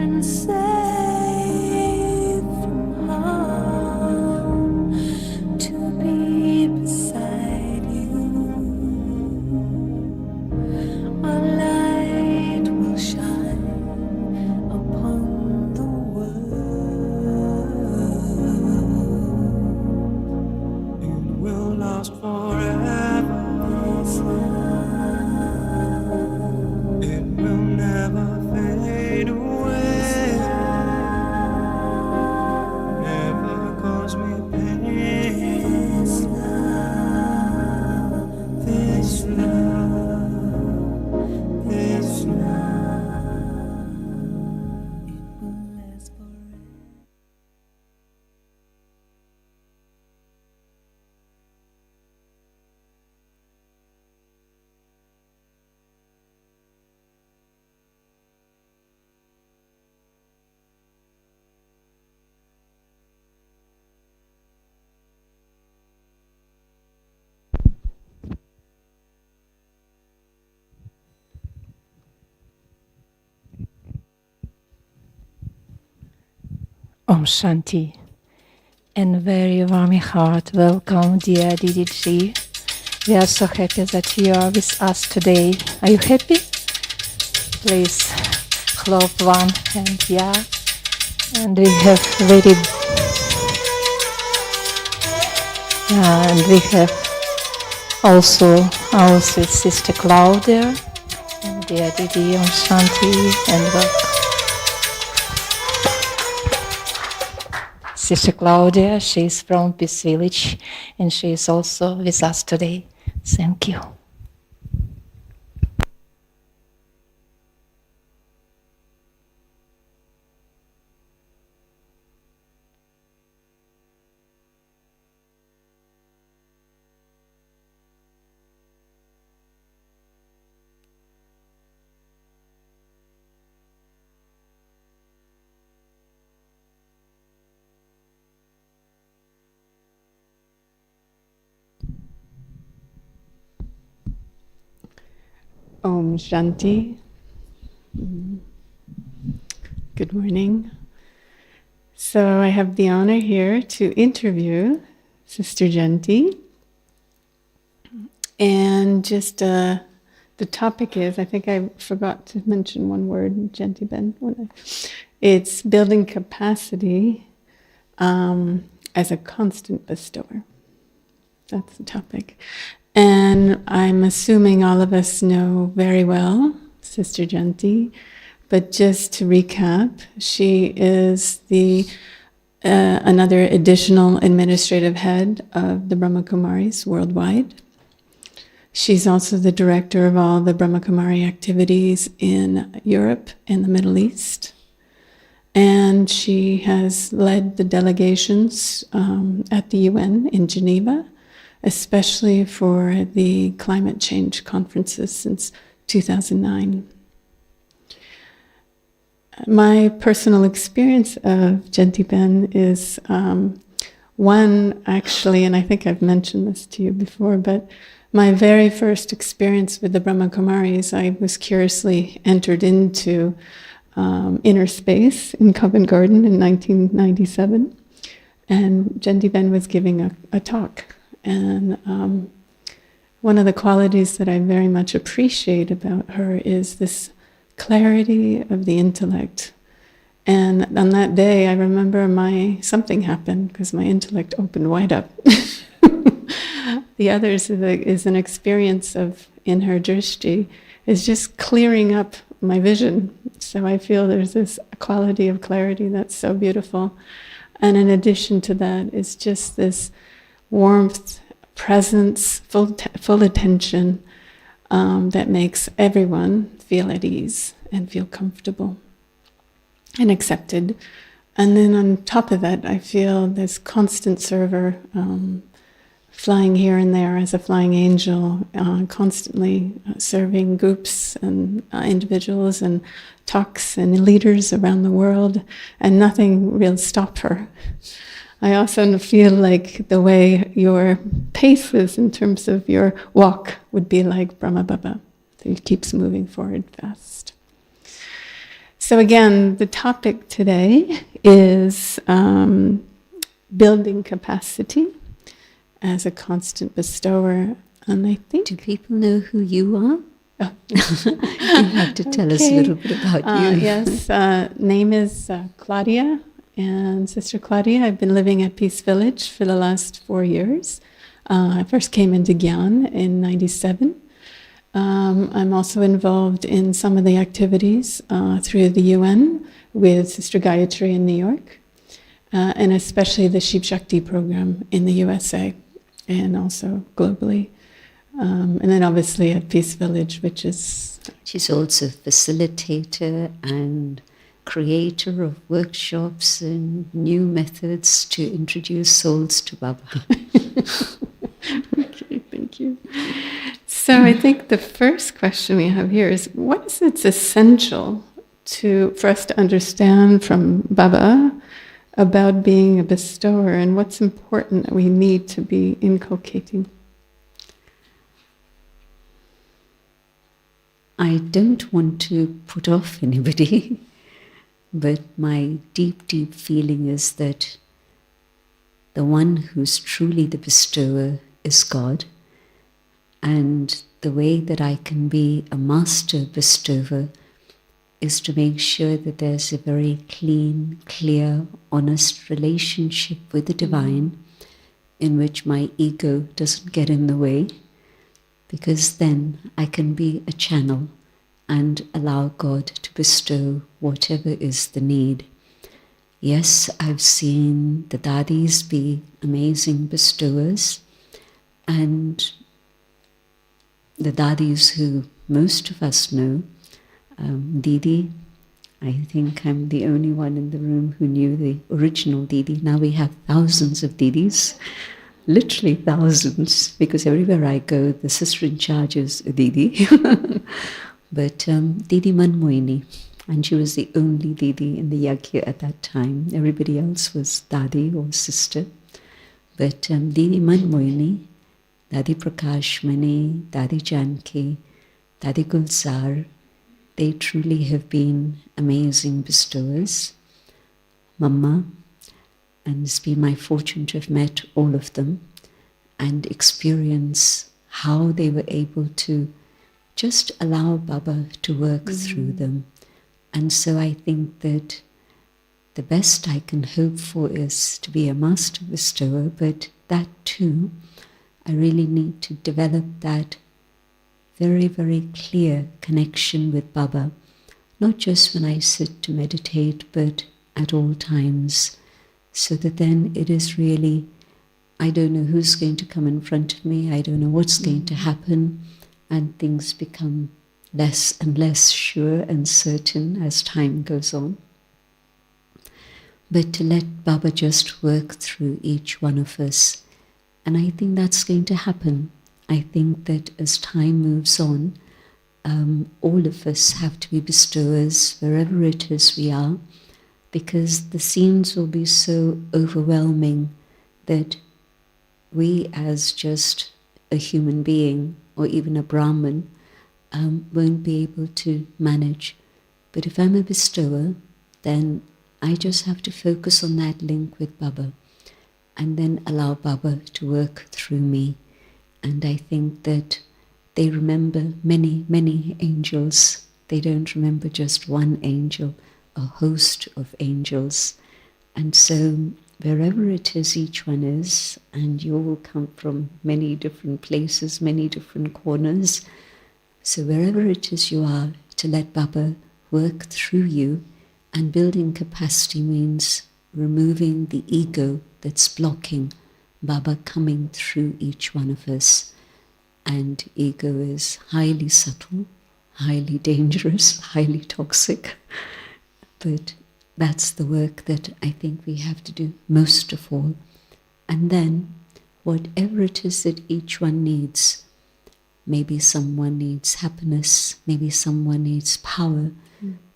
and safe from harm, to be beside you. Our light will shine upon the world. It will last forever. This love, it will never fade away. Never cause me pain. This love, this love, it will last forever. Om Shanti, and very warm heart welcome, dear DDG. We are so happy that you are with us today. Are you happy? Please clap one hand, yeah. And we have and we have also our sweet sister Claudia, and dear Didi Om Shanti, and welcome. Sister Claudia, she is from Peace Village, and she is also with us today. Thank you. Om Shanti. Good morning. So I have the honor here to interview Sister Janti. And just the topic is, I think I forgot to mention one word, Janti Ben. It's building capacity as a constant bestower. That's the topic. And I'm assuming all of us know very well Sister Janti, but just to recap, she is the another additional administrative head of the Brahma Kumaris worldwide. She's also the director of all the Brahma Kumari activities in Europe and the Middle East. And she has led the delegations at the UN in Geneva, especially for the climate change conferences since 2009. My personal experience of Janti Ben is one, actually, and I think I've mentioned this to you before, but my very first experience with the Brahma Kumaris, I was curiously entered into inner space in Covent Garden in 1997, and Janti Ben was giving a talk. And one of the qualities that I very much appreciate about her is this clarity of the intellect. And on that day, I remember something happened because my intellect opened wide up. The others is an experience of, in her drishti, is just clearing up my vision. So I feel there's this quality of clarity that's so beautiful. And in addition to that, it's just this warmth, presence, full attention that makes everyone feel at ease and feel comfortable and accepted. And then on top of that, I feel this constant server flying here and there as a flying angel, constantly serving groups and individuals and talks and leaders around the world, and nothing will stop her. I often feel like the way your pace is in terms of your walk would be like Brahma Baba. So it keeps moving forward fast. So again, the topic today is building capacity as a constant bestower. And I think... Do people know who you are? Oh. You have to tell us a little bit about you. Yes, name is Claudia. And Sister Claudia, I've been living at Peace Village for the last 4 years. I first came into Gyan in 97. I'm also involved in some of the activities through the UN with Sister Gayatri in New York, and especially the Shiv Shakti program in the USA and also globally. And then obviously at Peace Village, which is... She's also facilitator and creator of workshops and new methods to introduce souls to Baba. Okay, thank you. So I think the first question we have here is, what is it's essential for us to understand from Baba about being a bestower, and what's important that we need to be inculcating? I don't want to put off anybody, but my deep, deep feeling is that the one who's truly the bestower is God. And the way that I can be a master bestower is to make sure that there's a very clean, clear, honest relationship with the divine, in which my ego doesn't get in the way, because then I can be a channel and allow God to bestow whatever is the need. Yes, I've seen the dadis be amazing bestowers, and the dadis who most of us know, Didi, I think I'm the only one in the room who knew the original Didi. Now we have thousands of Didis, literally thousands, because everywhere I go, the sister in charge is a Didi. But Didi Manmoini, and she was the only Didi in the Yagya at that time. Everybody else was Dadi or sister. But Didi Manmoini, Dadi Prakashmani, Dadi Janki, Dadi Gulzar, they truly have been amazing bestowers. Mama, and it's been my fortune to have met all of them and experience how they were able to just allow Baba to work through them. And so I think that the best I can hope for is to be a master bestower, but that too, I really need to develop that very, very clear connection with Baba, not just when I sit to meditate, but at all times, so that then it is really, I don't know who's going to come in front of me, I don't know what's going to happen, and things become less and less sure and certain as time goes on. But to let Baba just work through each one of us. And I think that's going to happen. I think that as time moves on, all of us have to be bestowers wherever it is we are, because the scenes will be so overwhelming that we as just a human being or even a Brahmin won't be able to manage. But if I'm a bestower, then I just have to focus on that link with Baba and then allow Baba to work through me. And I think that they remember many, many angels. They don't remember just one angel, a host of angels. And so wherever it is each one is, and you all come from many different places, many different corners, so wherever it is you are, to let Baba work through you. And building capacity means removing the ego that's blocking Baba coming through each one of us. And ego is highly subtle, highly dangerous, highly toxic. But that's the work that I think we have to do most of all. And then, whatever it is that each one needs, maybe someone needs happiness, maybe someone needs power,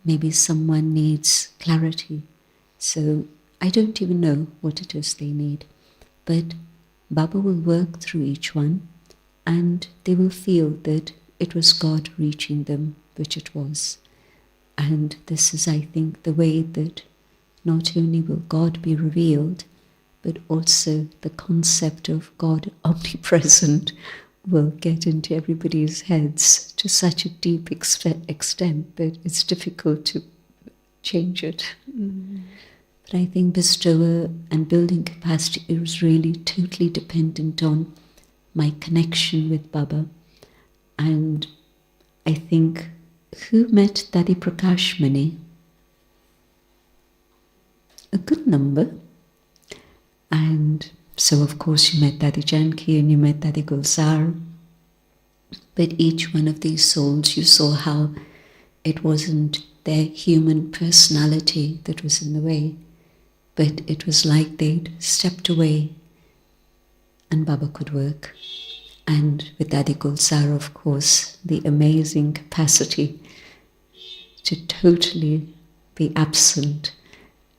maybe someone needs clarity. So I don't even know what it is they need. But Baba will work through each one, and they will feel that it was God reaching them, which it was. And this is, I think, the way that not only will God be revealed, but also the concept of God omnipresent will get into everybody's heads to such a deep extent that it's difficult to change it. But I think bestower and building capacity is really totally dependent on my connection with Baba. And I think, who met Dadi Prakash Mani? A good number. And so, of course, you met Dadi Janki and you met Dadi Gulzar. But each one of these souls, you saw how it wasn't their human personality that was in the way, but it was like they'd stepped away and Baba could work. And with Dadi Gulzar, of course, the amazing capacity to totally be absent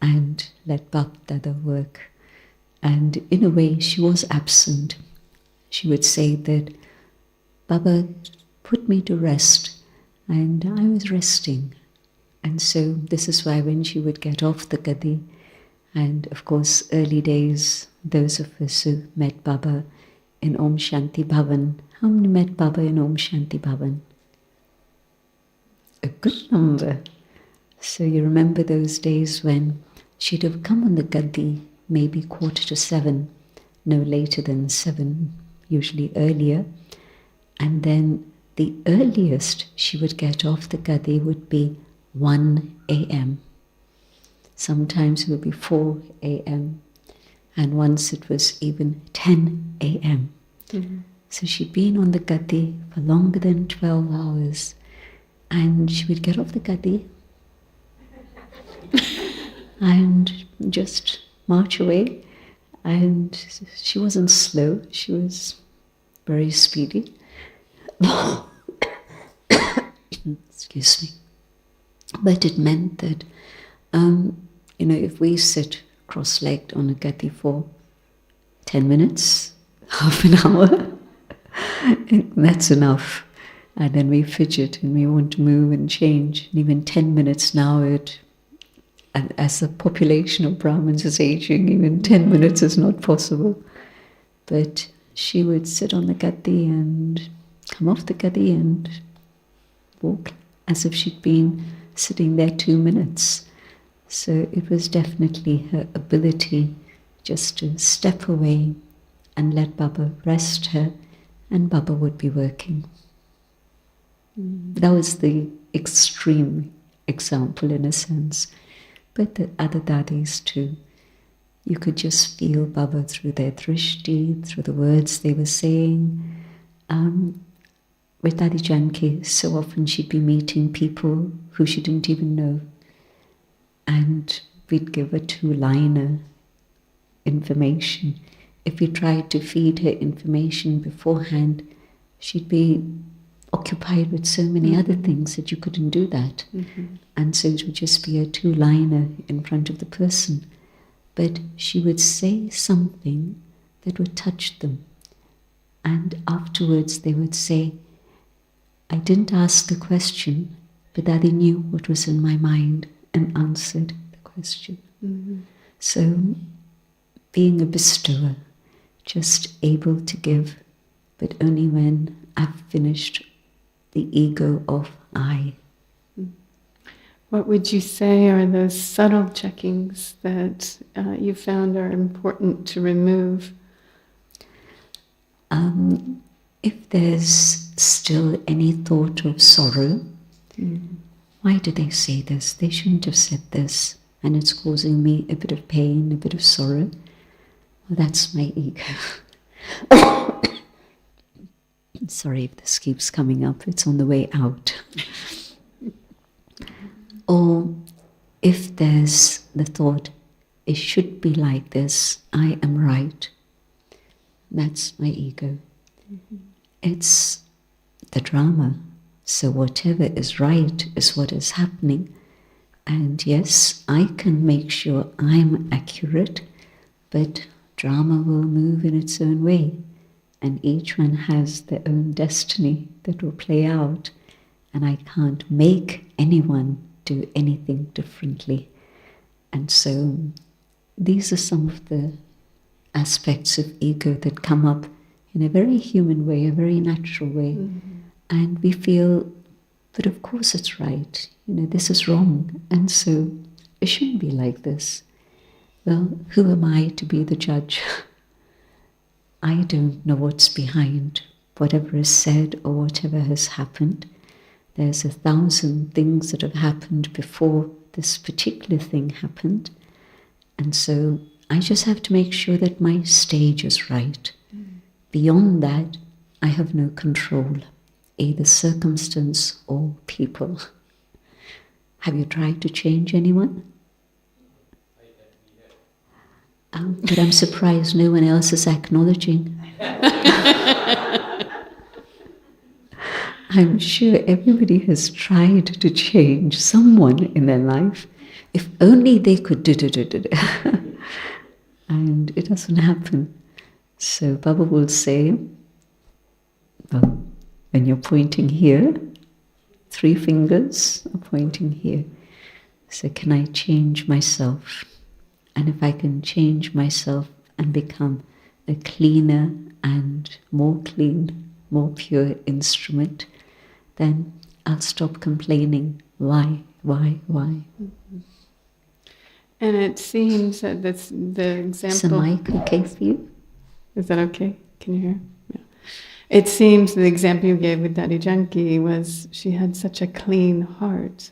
and let Baba Dada work. And in a way, she was absent. She would say that Baba put me to rest, and I was resting. And so this is why when she would get off the gadi, and of course early days, those of us who met Baba in Om Shanti Bhavan, how many met Baba in Om Shanti Bhavan? A good number. So you remember those days when she'd have come on the gadi maybe 6:45, no later than 7, usually earlier. And then the earliest she would get off the gadi would be 1 a.m. Sometimes it would be 4 a.m. and once it was even 10 a.m. So she'd been on the gadi for longer than 12 hours, and she would get off the gadi and just march away. And she wasn't slow, she was very speedy. Excuse me. But it meant that, if we sit cross-legged on a gadi for 10 minutes, half an hour, that's enough. And then we fidget and we want to move and change. And even 10 minutes now, as the population of Brahmins is aging, even 10 minutes is not possible. But she would sit on the gadi and come off the gadi and walk as if she'd been sitting there 2 minutes. So it was definitely her ability just to step away and let Baba rest her, and Baba would be working. That was the extreme example in a sense. But the other dadis too, you could just feel Baba through their drishti, through the words they were saying. With Dadi Janki, so often she'd be meeting people who she didn't even know. And we'd give her 2-liner information. If we tried to feed her information beforehand, she'd be occupied with so many other things that you couldn't do that. And so it would just be a 2-liner in front of the person. But she would say something that would touch them. And afterwards they would say, I didn't ask a question, but Daddy knew what was in my mind and answered the question. So being a bestower, just able to give, but only when I've finished the ego of I. What would you say are those subtle checkings that you found are important to remove? If there's still any thought of sorrow, why do they say this? They shouldn't have said this, and it's causing me a bit of pain, a bit of sorrow. Well, that's my ego. Sorry if this keeps coming up, it's on the way out. Or if there's the thought, it should be like this, I am right. That's my ego. It's the drama. So whatever is right is what is happening. And yes, I can make sure I'm accurate, but drama will move in its own way. And each one has their own destiny that will play out. And I can't make anyone do anything differently. And so these are some of the aspects of ego that come up in a very human way, a very natural way. And we feel, but of course it's right, this is wrong, and so it shouldn't be like this. Well, who am I to be the judge? I don't know what's behind whatever is said or whatever has happened. There's 1,000 things that have happened before this particular thing happened. And so I just have to make sure that my stage is right. Beyond that, I have no control, either circumstance or people. Have you tried to change anyone? But I'm surprised no one else is acknowledging. I'm sure everybody has tried to change someone in their life. If only they could do. And it doesn't happen. So Baba will say, well, when you're pointing here, 3 fingers are pointing here. So can I change myself? And if I can change myself and become a cleaner and more clean, more pure instrument, then I'll stop complaining. Why? And it seems that that's the example. Is the mic okay for you? Is that okay? Can you hear? Yeah. It seems the example you gave with Daddy Janki was she had such a clean heart.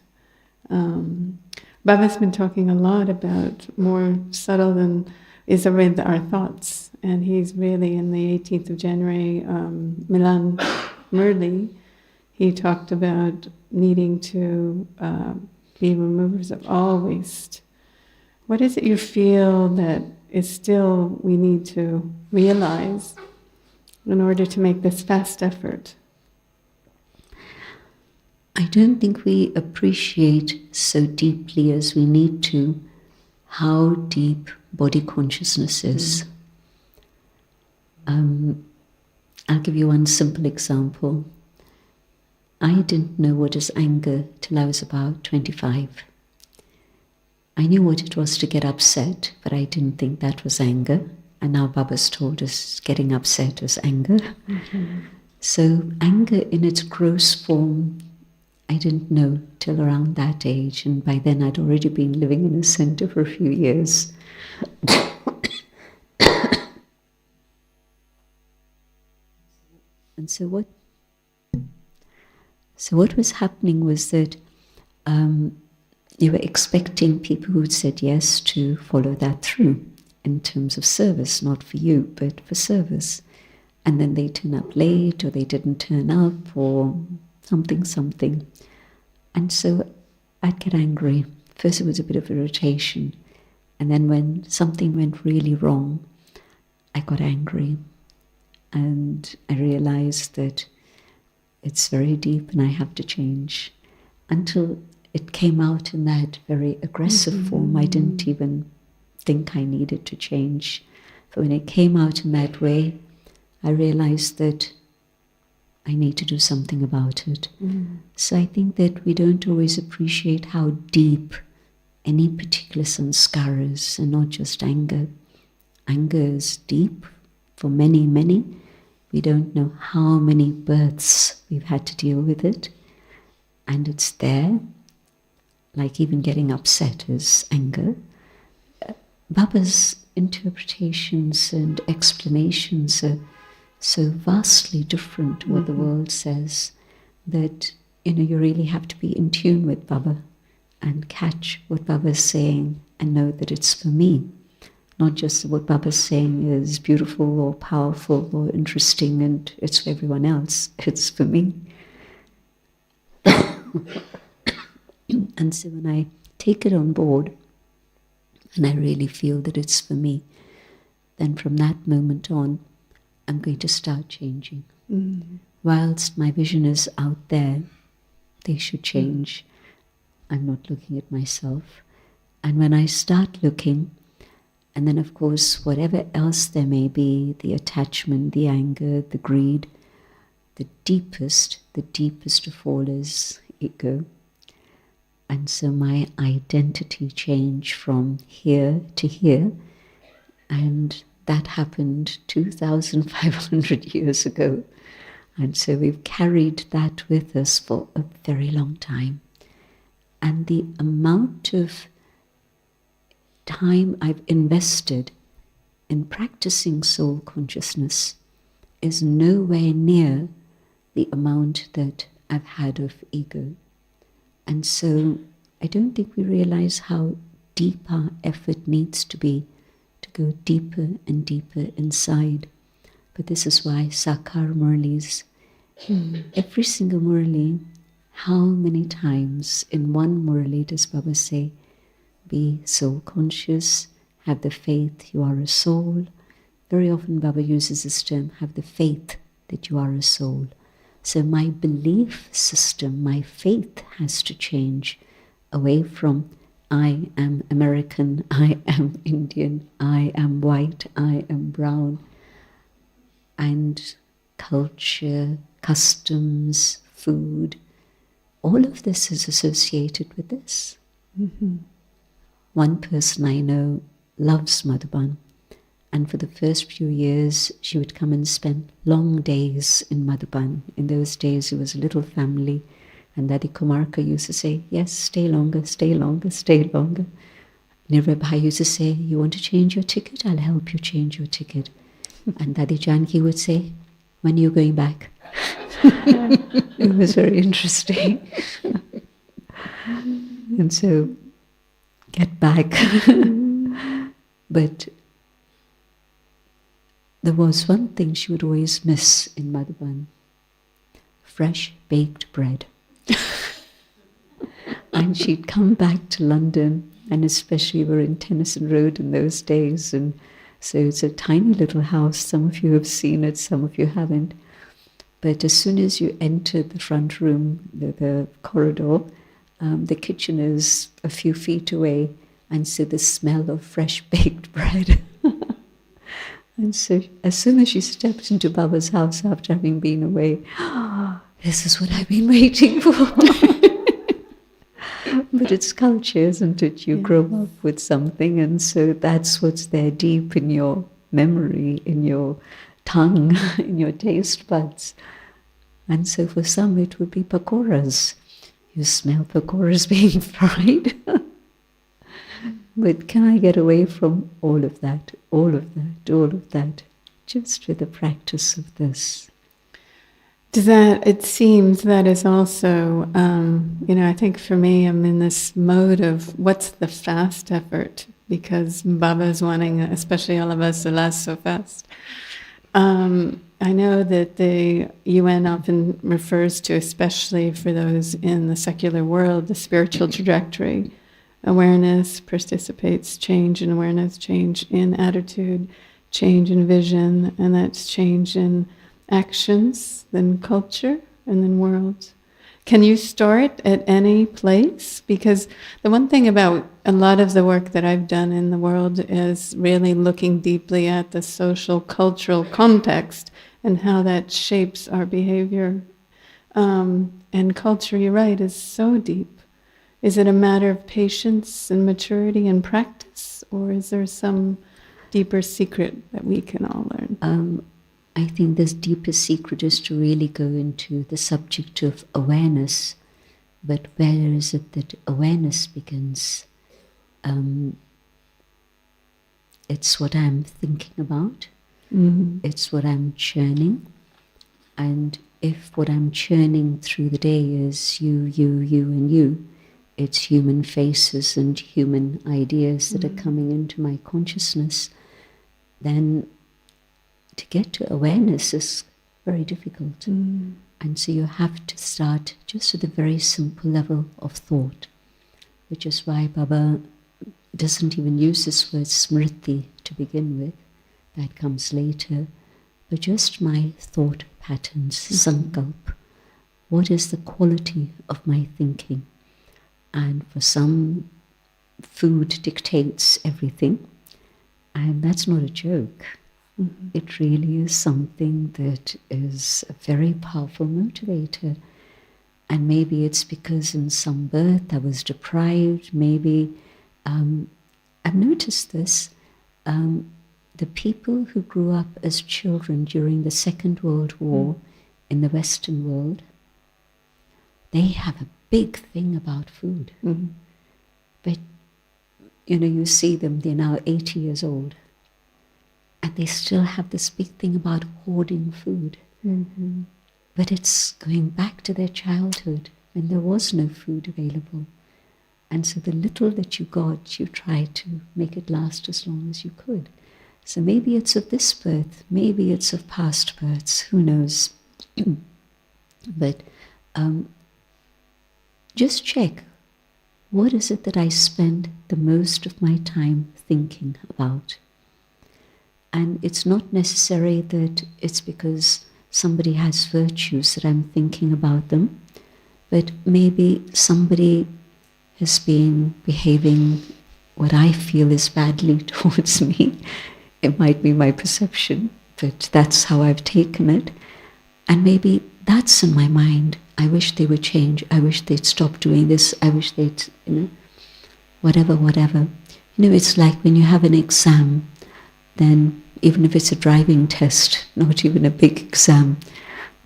Baba's been talking a lot about more subtle than is with our thoughts, and he's really in the 18th of January, Milan Murli, he talked about needing to be removers of all waste. What is it you feel that is still we need to realize in order to make this fast effort? I don't think we appreciate so deeply as we need to how deep body consciousness is. I'll give you one simple example. I didn't know what is anger till I was about 25. I knew what it was to get upset, but I didn't think that was anger. And now Baba's told us getting upset is anger. So anger in its gross form, I didn't know till around that age, and by then I'd already been living in a center for a few years. And so what was happening was that you were expecting people who said yes to follow that through in terms of service, not for you, but for service. And then they turn up late, or they didn't turn up, or something. And so I'd get angry. First it was a bit of irritation, and then when something went really wrong, I got angry. And I realized that it's very deep and I have to change. Until it came out in that very aggressive form, I didn't even think I needed to change. But when it came out in that way, I realized that I need to do something about it. So I think that we don't always appreciate how deep any particular sanskara is, and not just anger. Anger is deep for many, many. We don't know how many births we've had to deal with it. And it's there, like even getting upset is anger. Baba's interpretations and explanations are so vastly different to what the world says that you really have to be in tune with Baba and catch what Baba is saying and know that it's for me. Not just what Baba's saying is beautiful or powerful or interesting and it's for everyone else, it's for me. And so when I take it on board and I really feel that it's for me, then from that moment on, I'm going to start changing. Whilst my vision is out there, they should change. I'm not looking at myself. And when I start looking, and then of course whatever else there may be, the attachment, the anger, the greed, the deepest of all is ego. And so my identity changed from here to here, and that happened 2,500 years ago. And so we've carried that with us for a very long time. And the amount of time I've invested in practicing soul consciousness is nowhere near the amount that I've had of ego. And so I don't think we realize how deep our effort needs to be to go deeper and deeper inside. But this is why Sakar Murlis, every single Murli, how many times in one Murli does Baba say, be soul conscious, have the faith you are a soul. Very often Baba uses this term, have the faith that you are a soul. So my belief system, my faith has to change away from I am American, I am Indian, I am white, I am brown, and culture, customs, food, all of this is associated with this. Mm-hmm. One person I know loves Madhuban, and for the first few years she would come and spend long days in Madhuban. In those days it was a little family, and Daddy Kumarka used to say, yes, stay longer, stay longer, stay longer. Nirvai Bhai used to say, you want to change your ticket? I'll help you change your ticket. And Daddy Janki would say, when are you going back? It was very interesting. And so, get back. But there was one thing she would always miss in Madhuban: fresh baked bread. And she'd come back to London, and especially we were in Tennyson Road in those days, and so it's a tiny little house. Some of you have seen it, some of you haven't. But as soon as you enter the front room, the corridor, the kitchen is a few feet away, and so the smell of fresh baked bread. And so as soon as she stepped into Baba's house after having been away, this is what I've been waiting for. But it's culture, isn't it? You grow up with something, and so that's what's there deep in your memory, in your tongue, in your taste buds. And so for some it would be pakoras. You smell pakoras being fried. But can I get away from all of that, all of that, all of that, just with the practice of this? It seems that is also, I think for me, I'm in this mode of what's the fast effort, because Baba's wanting, especially all of us, the last so fast. I know that the UN often refers to, especially for those in the secular world, the spiritual trajectory. Awareness precipitates change in awareness, change in attitude, change in vision, and that's change in actions, then culture, and then world. Can you start at any place? Because the one thing about a lot of the work that I've done in the world is really looking deeply at the social, cultural context and how that shapes our behavior. And culture, you're right, is so deep. Is it a matter of patience and maturity and practice, or is there some deeper secret that we can all learn? I think this deepest secret is to really go into the subject of awareness. But where is it that awareness begins? It's what I'm thinking about. Mm-hmm. It's what I'm churning. And if what I'm churning through the day is you, and you, it's human faces and human ideas that are coming into my consciousness, then to get to awareness is very difficult. And so you have to start just at a very simple level of thought, which is why Baba doesn't even use this word smriti to begin with. That comes later. But just my thought patterns, sankalp. What is the quality of my thinking? And for some, food dictates everything. And that's not a joke. Mm-hmm. It really is something that is a very powerful motivator. And maybe it's because in some birth I was deprived. Maybe I've noticed this. The people who grew up as children during the Second World War in the Western world, they have a big thing about food. But, you see them, they're now 80 years old, and they still have this big thing about hoarding food. But it's going back to their childhood when there was no food available. And so the little that you got, you tried to make it last as long as you could. So maybe it's of this birth, maybe it's of past births, who knows. But just check, what is it that I spend the most of my time thinking about? And it's not necessary that it's because somebody has virtues that I'm thinking about them, but maybe somebody has been behaving what I feel is badly towards me. It might be my perception, but that's how I've taken it. And maybe that's in my mind. I wish they would change. I wish they'd stop doing this. I wish they'd, whatever. It's like when you have an exam, then even if it's a driving test, not even a big exam,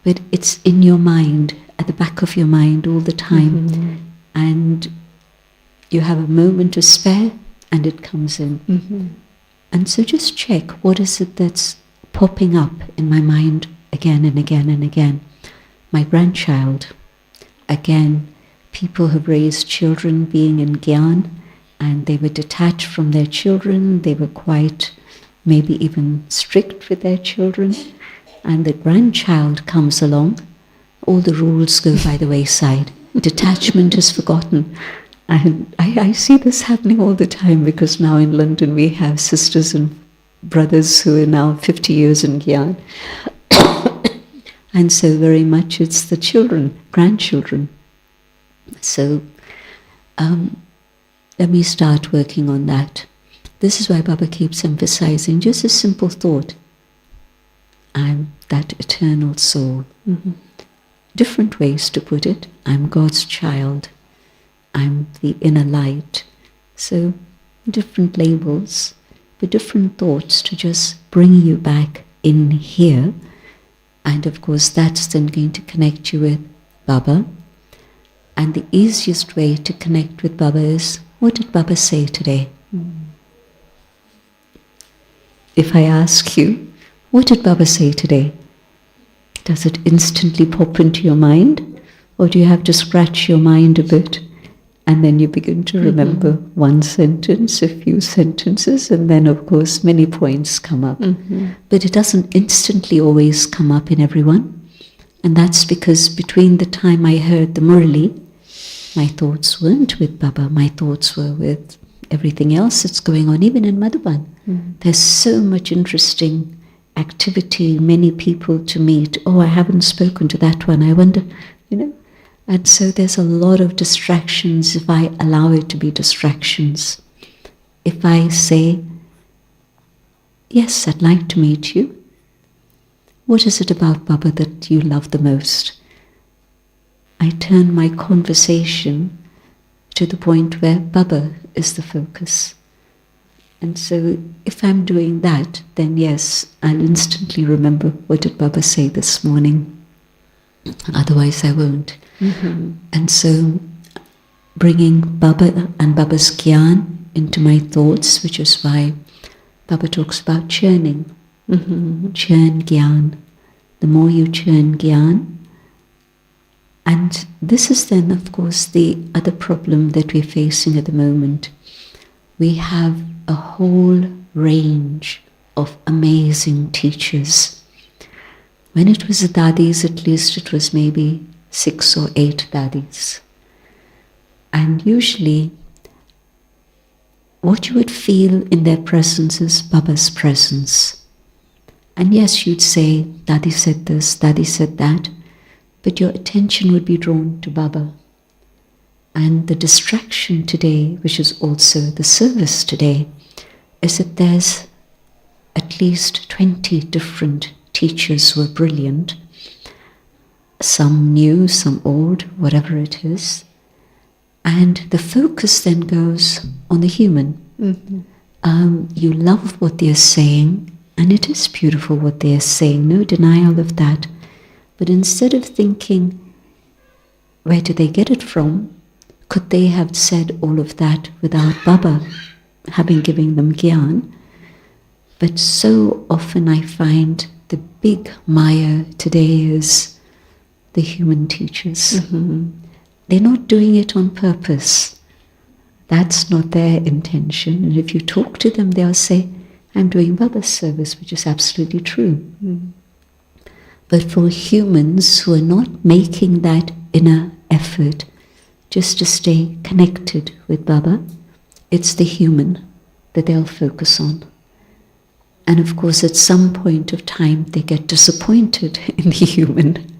but it's in your mind, at the back of your mind all the time, and you have a moment to spare and it comes in. And so just check, what is it that's popping up in my mind again and again and again? My grandchild, again, people have raised children being in Gyan, and they were detached from their children, they were quite maybe even strict with their children, and the grandchild comes along, all the rules go by the wayside, detachment is forgotten. And I see this happening all the time, because now in London we have sisters and brothers who are now 50 years in Gyan. And so very much it's the children, grandchildren. So let me start working on that. This is why Baba keeps emphasizing just a simple thought. I'm that eternal soul. Different ways to put it. I'm God's child. I'm the inner light. So different labels, but different thoughts to just bring you back in here. And of course that's then going to connect you with Baba. And the easiest way to connect with Baba is, what did Baba say today? If I ask you, what did Baba say today? Does it instantly pop into your mind? Or do you have to scratch your mind a bit? And then you begin to remember one sentence, a few sentences, and then of course many points come up. But it doesn't instantly always come up in everyone. And that's because between the time I heard the Murali, my thoughts weren't with Baba, my thoughts were with everything else that's going on, even in Madhuban. There's so much interesting activity, many people to meet. Oh, I haven't spoken to that one, I wonder, And so there's a lot of distractions if I allow it to be distractions. If I say, yes, I'd like to meet you. What is it about Baba that you love the most? I turn my conversation to the point where Baba is the focus. And so if I'm doing that, then yes, I'll instantly remember, what did Baba say this morning? Otherwise I won't. And so bringing Baba and Baba's Gyan into my thoughts, which is why Baba talks about churning. Churn Gyan. The more you churn Gyan. And this is then, of course, the other problem that we're facing at the moment. We have a whole range of amazing teachers. When it was the Dadis, at least it was maybe 6 or 8 Dadis. And usually, what you would feel in their presence is Baba's presence. And yes, you'd say, Dadi said this, Dadi said that, but your attention would be drawn to Baba. And the distraction today, which is also the service today, is that there's at least 20 different teachers who are brilliant. some new, some old, whatever it is. And the focus then goes on the human. You love what they're saying, and it is beautiful what they're saying, no denial of that. But instead of thinking, where do they get it from? Could they have said all of that without Baba having given them gyan? But so often I find the big Maya today is the human teachers. They're not doing it on purpose. That's not their intention. And if you talk to them, they'll say, I'm doing Baba's service, which is absolutely true. But for humans who are not making that inner effort just to stay connected with Baba, it's the human that they'll focus on. And of course, at some point of time, they get disappointed in the human,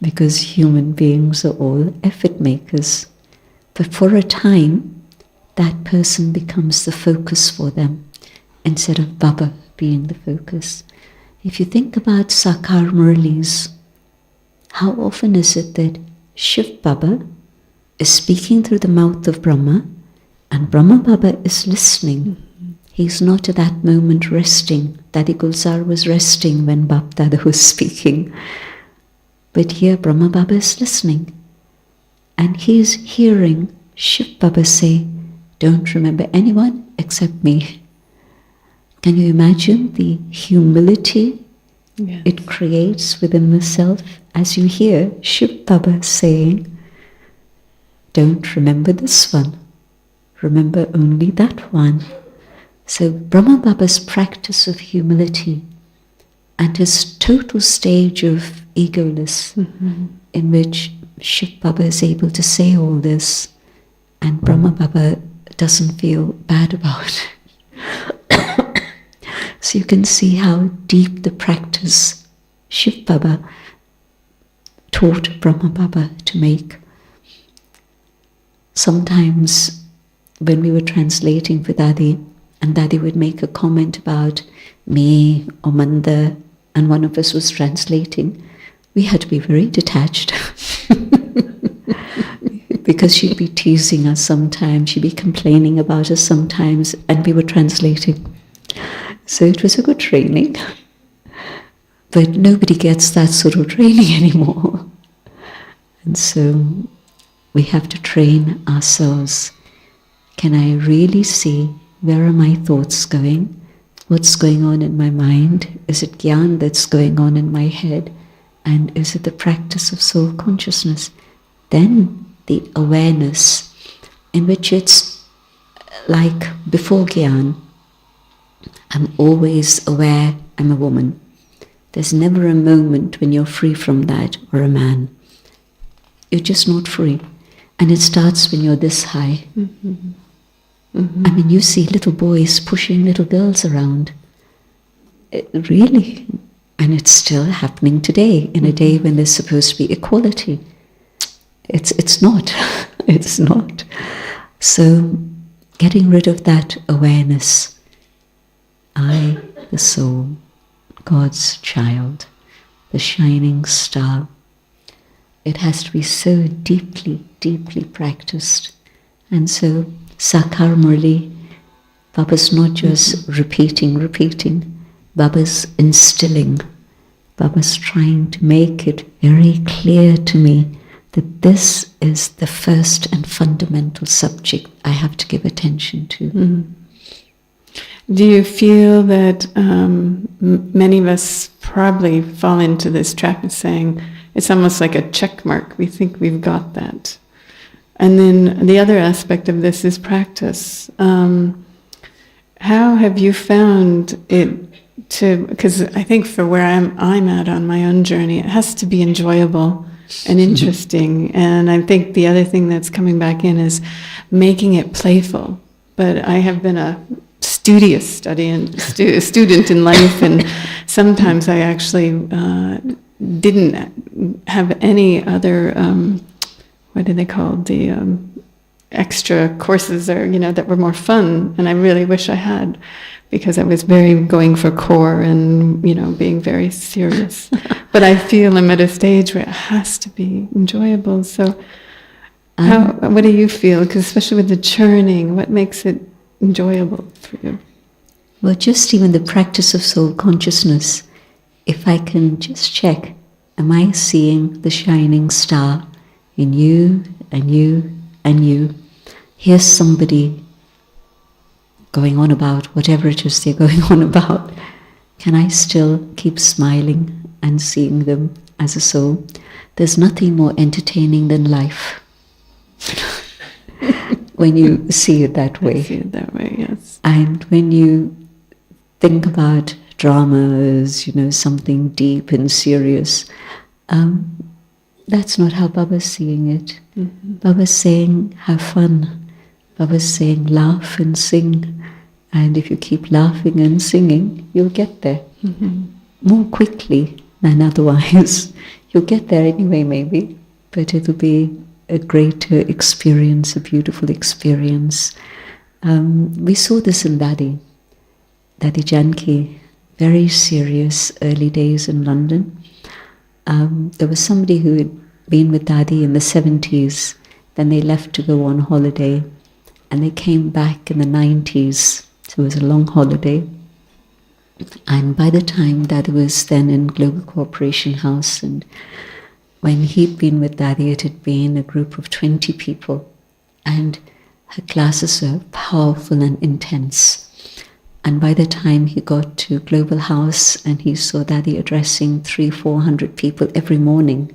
because human beings are all effort makers. But for a time, that person becomes the focus for them, instead of Baba being the focus. If you think about Sakar Murlis, how often is it that Shiv Baba is speaking through the mouth of Brahma, and Brahma Baba is listening? He's not at that moment resting. Dadi Gulzar was resting when Bap Dada was speaking. But here Brahma Baba is listening. And he's hearing Shiv Baba say, don't remember anyone except me. Can you imagine the humility it creates within the self as you hear Shiv Baba saying, don't remember this one, remember only that one. So Brahma Baba's practice of humility and his total stage of egoless, in which Shiv Baba is able to say all this and Brahma Baba doesn't feel bad about it. So you can see how deep the practice Shiv Baba taught Brahma Baba to make. Sometimes when we were translating for Dadi, and Dadi would make a comment about me or Manda, and one of us was translating, we had to be very detached. Because she'd be teasing us sometimes, she'd be complaining about us sometimes, and we were translating. So it was a good training. But nobody gets that sort of training anymore. And so we have to train ourselves. Can I really see where are my thoughts going? What's going on in my mind? Is it gyan that's going on in my head? And is it the practice of soul consciousness? Then the awareness, in which it's like before gyan, I'm always aware I'm a woman. There's never a moment when you're free from that, or a man. You're just not free. And it starts when you're this high. I mean, you see little boys pushing little girls around. Really. And it's still happening today, in a day when there's supposed to be equality. It's not. It's not. So, getting rid of that awareness. I, the soul, God's child, the shining star. It has to be so deeply, deeply practiced. And so, Sakar Murli, Baba's not just repeating. Baba's instilling. Baba's trying to make it very clear to me that this is the first and fundamental subject I have to give attention to. Do you feel that many of us probably fall into this trap of saying it's almost like a check mark? We think we've got that. And then the other aspect of this is practice. How have you found it to, because I think for where I'm at on my own journey, it has to be enjoyable and interesting. And I think the other thing that's coming back in is making it playful. But I have been a studious student in life, and sometimes I actually didn't have any other, what do they call the extra courses, or that were more fun, and I really wish I had, because I was very going for core and being very serious. But I feel I'm at a stage where it has to be enjoyable. So what do you feel? Because especially with the churning, what makes it enjoyable for you? Well, just even the practice of soul consciousness, if I can just check, am I seeing the shining star in you and you and you? Here's somebody going on about whatever it is they're going on about. Can I still keep smiling and seeing them as a soul? There's nothing more entertaining than life. When you see it that way. I see it that way, yes. And when you think about drama as, something deep and serious, that's not how Baba's seeing it. Mm-hmm. Baba's saying, have fun. Baba's saying, laugh and sing. And if you keep laughing and singing, you'll get there. Mm-hmm. More quickly than otherwise. You'll get there anyway, maybe, but it'll be a greater experience, a beautiful experience. We saw this in Daddy Janki, very serious early days in London. There was somebody who had been with Daddy in the 70s, then they left to go on holiday, and they came back in the 90s, so it was a long holiday. And by the time Daddy was then in Global Cooperation House, and when he'd been with Daddy, it had been a group of 20 people, and her classes were powerful and intense. And by the time he got to Global House and he saw Daddy addressing 300-400 people every morning,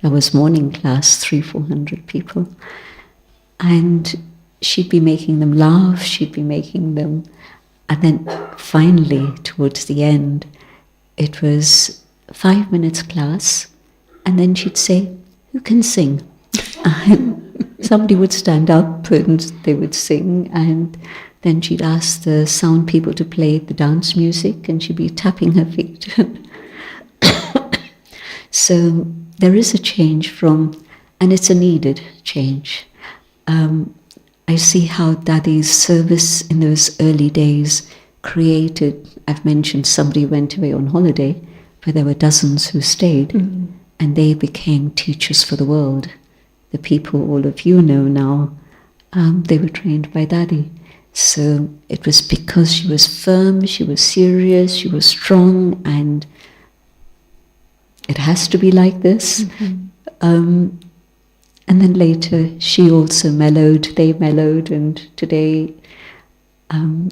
that was morning class, 300-400 people, and she'd be making them laugh, she'd be making them, and then finally, towards the end, it was 5 minutes class, and then she'd say, who can sing? And somebody would stand up and they would sing, and then she'd ask the sound people to play the dance music, and she'd be tapping her feet. So there is a change and it's a needed change. I see how Daddy's service in those early days created, I've mentioned somebody went away on holiday, but there were dozens who stayed, and they became teachers for the world. The people all of you know now, they were trained by Daddy. So it was because she was firm, she was serious, she was strong, and it has to be like this. And then later she also mellowed, they mellowed, and today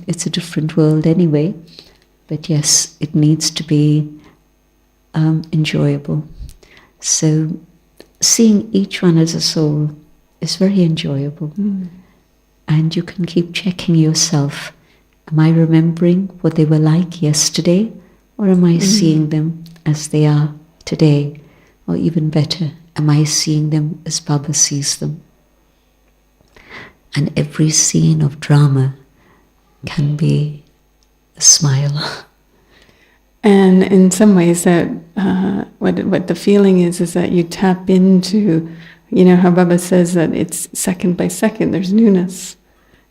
it's a different world anyway. But yes, it needs to be enjoyable. So seeing each one as a soul is very enjoyable. And you can keep checking yourself. Am I remembering what they were like yesterday? Or am I seeing them as they are today? Or even better, am I seeing them as Baba sees them? And every scene of drama can be a smile. And in some ways that what the feeling is that you tap into, how Baba says that it's second by second, there's newness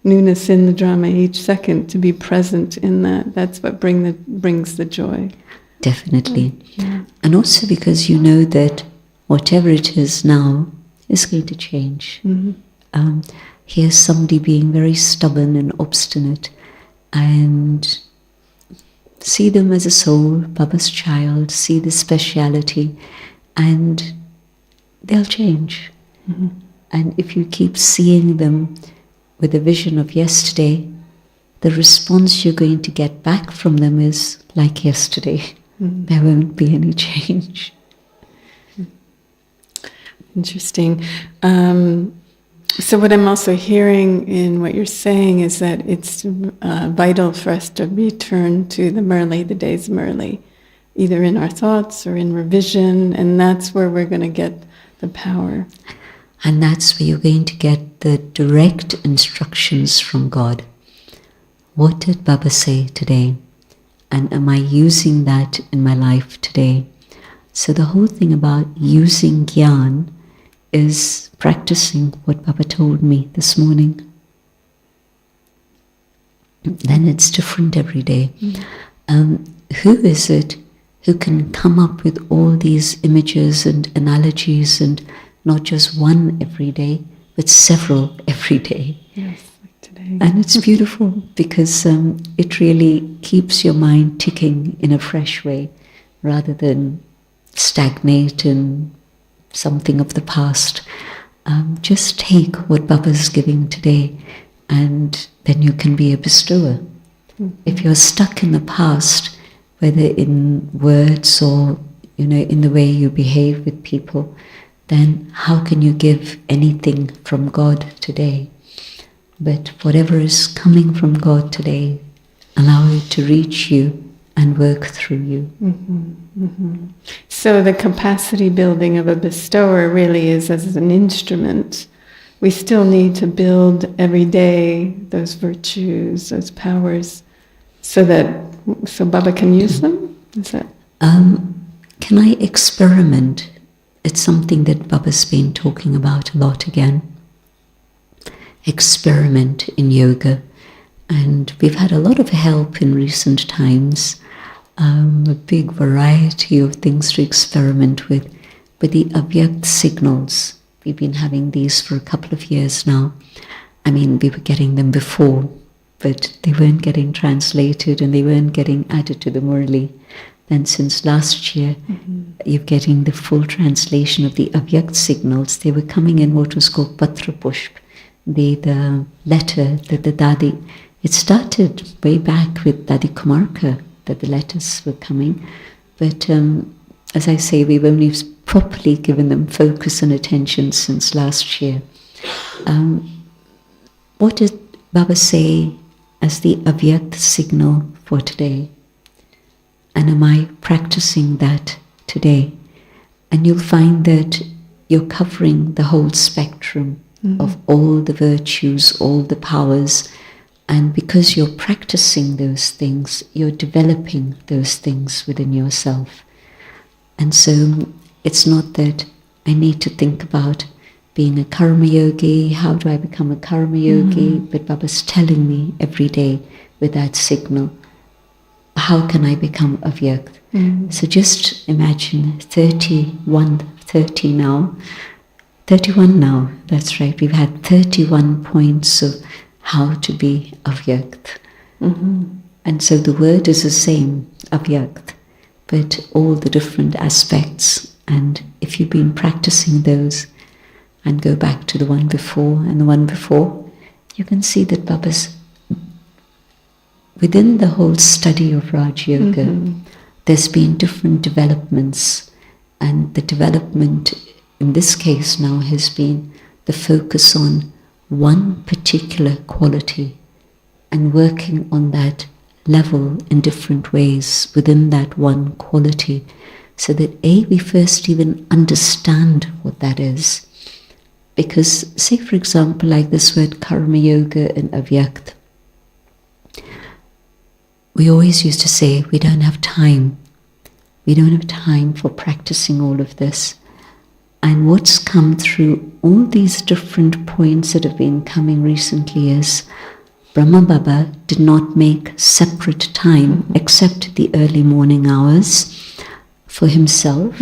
in the drama each second, to be present in that. That's what brings the joy. Definitely. Yeah. And also because you know that whatever it is now is going to change. Here's somebody being very stubborn and obstinate, and see them as a soul, Baba's child, see the speciality, and they'll change. And if you keep seeing them with the vision of yesterday, the response you're going to get back from them is like yesterday. There won't be any change. Interesting. So what I'm also hearing in what you're saying is that it's vital for us to return to the Murli, the days Murli, either in our thoughts or in revision, and that's where we're going to get the power. And that's where you're going to get the direct instructions from God. What did Baba say today? And am I using that in my life today? So the whole thing about using Gyan is practicing what Baba told me this morning. Then it's different every day. Who is it who can come up with all these images and analogies, and not just one every day, but several every day. Yes, like today. And it's beautiful because it really keeps your mind ticking in a fresh way rather than stagnate in something of the past. Just take what Baba's giving today, and then you can be a bestower. Mm-hmm. If you're stuck in the past, whether in words or in the way you behave with people, then how can you give anything from God today? But whatever is coming from God today, allow it to reach you and work through you. Mm-hmm, mm-hmm. So the capacity building of a bestower really is as an instrument. We still need to build every day those virtues, those powers, so Baba can use them? Is that? Can I experiment? It's something that Baba's been talking about a lot again. Experiment in yoga. And we've had a lot of help in recent times. A big variety of things to experiment with. But the Avyakt signals, we've been having these for a couple of years now. I mean, we were getting them before, but they weren't getting translated and they weren't getting added to the Murli. Then since last year, you're getting the full translation of the Avyakt signals. They were coming in what was called Patra Pushp, the letter that the Dadi. It started way back with Dadi Kumarka, that the letters were coming. But as I say, we've only properly given them focus and attention since last year. What did Baba say as the Avyakt signal for today? And am I practicing that today? And you'll find that you're covering the whole spectrum of all the virtues, all the powers. And because you're practicing those things, you're developing those things within yourself. And so it's not that I need to think about being a karma yogi, how do I become a karma yogi? But Baba's telling me every day with that signal, how can I become avyakt? So just imagine 31 now, that's right. We've had 31 points of how to be avyakt. And so the word is the same, avyakt, but all the different aspects. And if you've been practicing those and go back to the one before and the one before, you can see that Baba's, within the whole study of Raj Yoga, there's been different developments. And the development in this case now has been the focus on one particular quality and working on that level in different ways within that one quality, so that we first even understand what that is. Because, say for example, like this word karma yoga and avyakt, we always used to say we don't have time. We don't have time for practicing all of this. And what's come through all these different points that have been coming recently is Brahma Baba did not make separate time except the early morning hours for himself,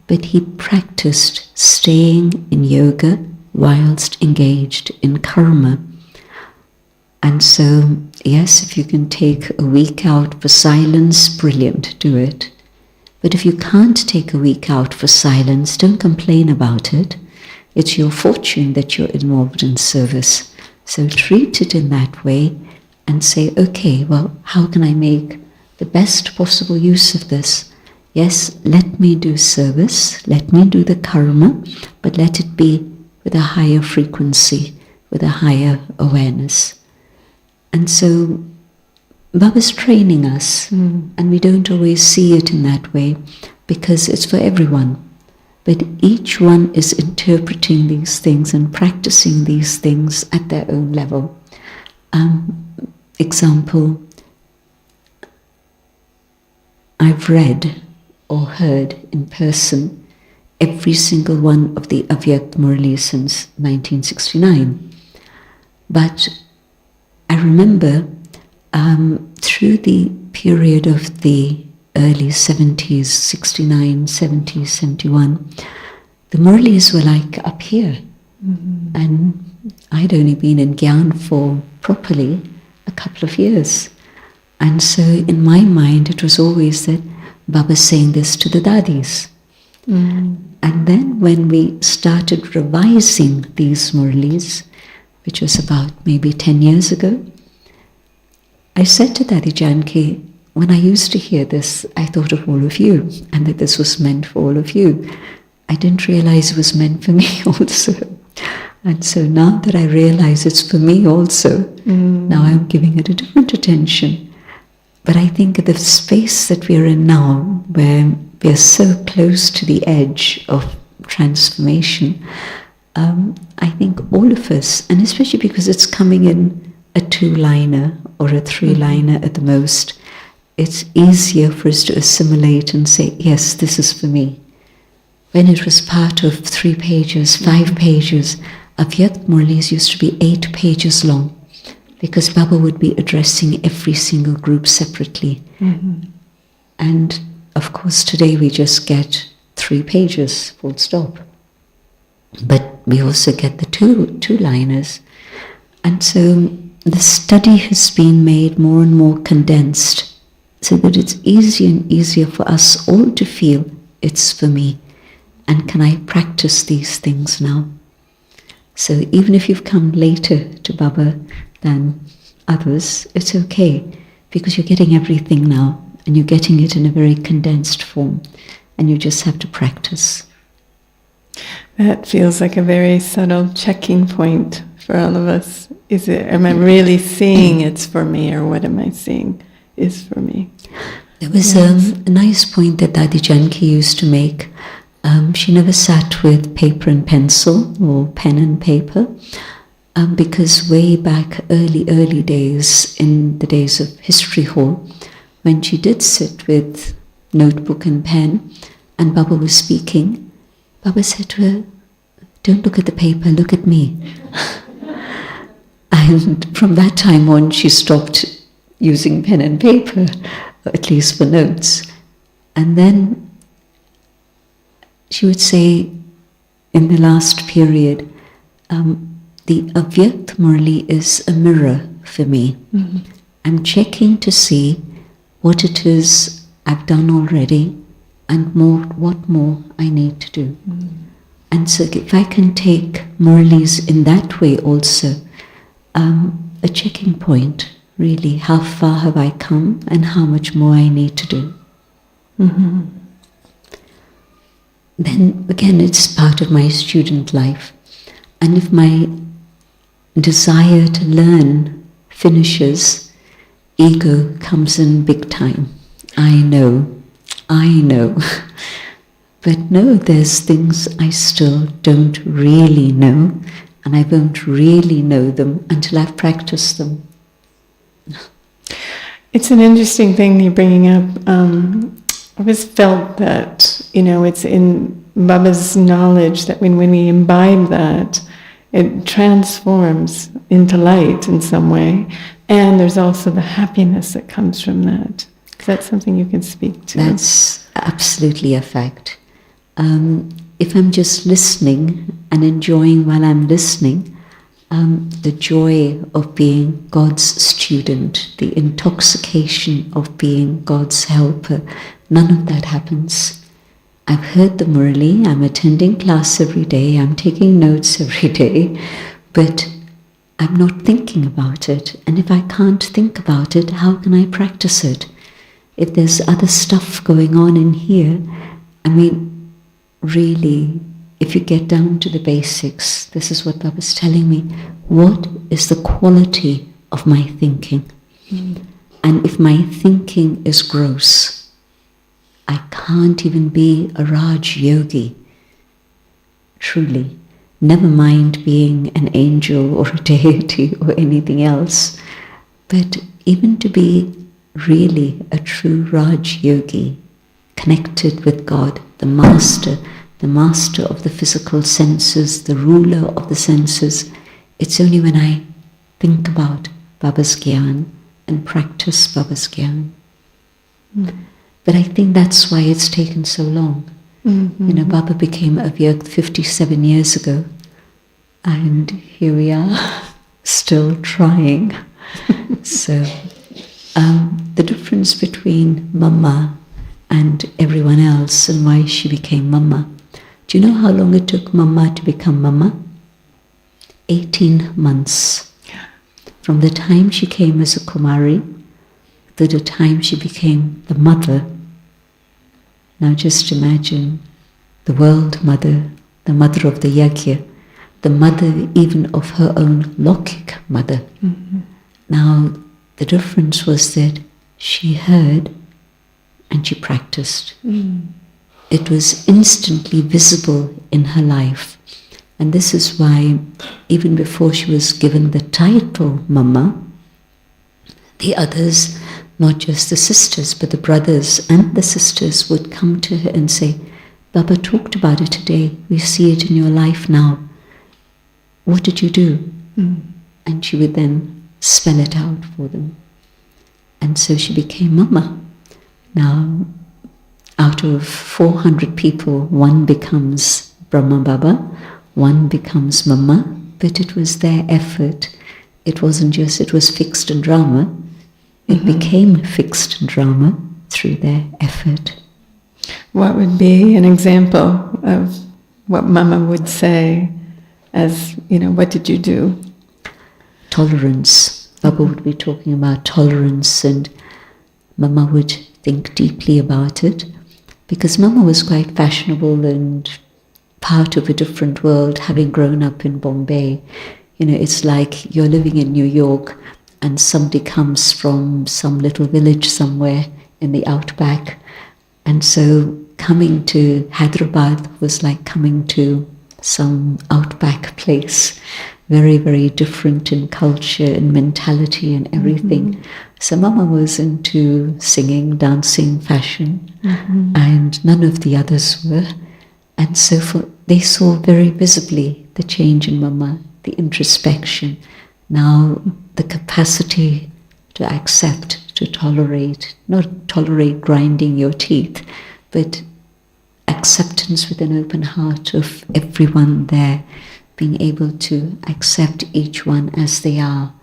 but he practiced staying in yoga whilst engaged in karma. And so, yes, if you can take a week out for silence, brilliant, do it. But if you can't take a week out for silence, don't complain about it. It's your fortune that you're involved in service. So treat it in that way and say, okay, well, how can I make the best possible use of this? Yes, let me do service, let me do the karma, but let it be with a higher frequency, with a higher awareness. And so Baba's training us, and we don't always see it in that way because it's for everyone. But each one is interpreting these things and practicing these things at their own level. Example, I've read or heard in person every single one of the Avyakt Murli since 1969. But I remember through the period of the early 70s, 69, 70, 71, the Murlis were like up here. And I'd only been in Gyan for properly a couple of years. And so in my mind, it was always that Baba's saying this to the dadis. And then when we started revising these Murlis, which was about maybe 10 years ago, I said to Dadi Janki, when I used to hear this, I thought of all of you, and that this was meant for all of you. I didn't realize it was meant for me also. And so now that I realize it's for me also, now I'm giving it a different attention. But I think the space that we're in now, where we are so close to the edge of transformation, I think all of us, and especially because it's coming in a 2-liner or a 3-liner at the most, it's easier for us to assimilate and say, yes, this is for me. When it was part of 3 pages, 5 pages, Avyakt Murlis used to be 8 pages long, because Baba would be addressing every single group separately. And of course today we just get 3 pages, full stop. But we also get the two-liners. And so the study has been made more and more condensed, so that it's easier and easier for us all to feel it's for me. And can I practice these things now? So even if you've come later to Baba than others, it's okay, because you're getting everything now, and you're getting it in a very condensed form, and you just have to practice. That feels like a very subtle checking point for all of us. Am I really seeing it's for me, or what am I seeing is for me? There was a nice point that Dadi Janki used to make. She never sat with paper and pencil or pen and paper, because way back early days, in the days of History Hall, when she did sit with notebook and pen and Baba was speaking, Baba said to her, "Don't look at the paper, look at me." And from that time on, she stopped using pen and paper, at least for notes. And then she would say, in the last period, the Avyakt Murli is a mirror for me. I'm checking to see what it is I've done already and what more I need to do. And so if I can take Murlis in that way also, a checking point, really, how far have I come and how much more I need to do. Then again, it's part of my student life. And if my desire to learn finishes, ego comes in big time. I know. But no, there's things I still don't really know, and I won't really know them until I've practiced them. It's an interesting thing you're bringing up. I always felt that, it's in Baba's knowledge that when we imbibe that, it transforms into light in some way. And there's also the happiness that comes from that. Is that something you can speak to? That's absolutely a fact. If I'm just listening and enjoying while I'm listening, the joy of being God's student, the intoxication of being God's helper, none of that happens. I've heard the Murli, I'm attending class every day, I'm taking notes every day, but I'm not thinking about it. And if I can't think about it, how can I practice it? If there's other stuff going on in here, really, if you get down to the basics, this is what Baba's telling me, what is the quality of my thinking? And if my thinking is gross, I can't even be a Raj yogi, truly. Never mind being an angel or a deity or anything else, but even to be really a true Raj yogi, connected with God, the master of the physical senses, the ruler of the senses. It's only when I think about Baba's Gyan and practice Baba's Gyan. But I think that's why it's taken so long. Mm-hmm. You know, Baba became Avyakt 57 years ago, and here we are, still trying. So, the difference between Mama and everyone else and why she became Mama. Do you know how long it took Mama to become Mama? 18 months. From the time she came as a Kumari to the time she became the mother. Now just imagine the world mother, the mother of the Yajna, the mother even of her own Lokik mother. Mm-hmm. Now the difference was that she heard and she practiced. Mm. It was instantly visible in her life. And this is why even before she was given the title Mama, the others, not just the sisters, but the brothers and the sisters would come to her and say, Baba talked about it today. We see it in your life now. What did you do? Mm. And she would then spell it out for them. And so she became Mama. Now, out of 400 people, one becomes Brahma Baba, one becomes Mama, but it was their effort. It wasn't just, it was fixed in drama. It became fixed in drama through their effort. What would be an example of what Mama would say as, what did you do? Tolerance. Baba would be talking about tolerance, and Mama would think deeply about it, because Mama was quite fashionable and part of a different world, having grown up in Bombay. It's like you're living in New York and somebody comes from some little village somewhere in the outback. And so coming to Hyderabad was like coming to some outback place, very, very different in culture and mentality and everything. So Mama was into singing, dancing, fashion, and none of the others were. And so they saw very visibly the change in Mama, the introspection. Now the capacity to accept, to tolerate, not tolerate grinding your teeth, but acceptance with an open heart of everyone there, being able to accept each one as they are.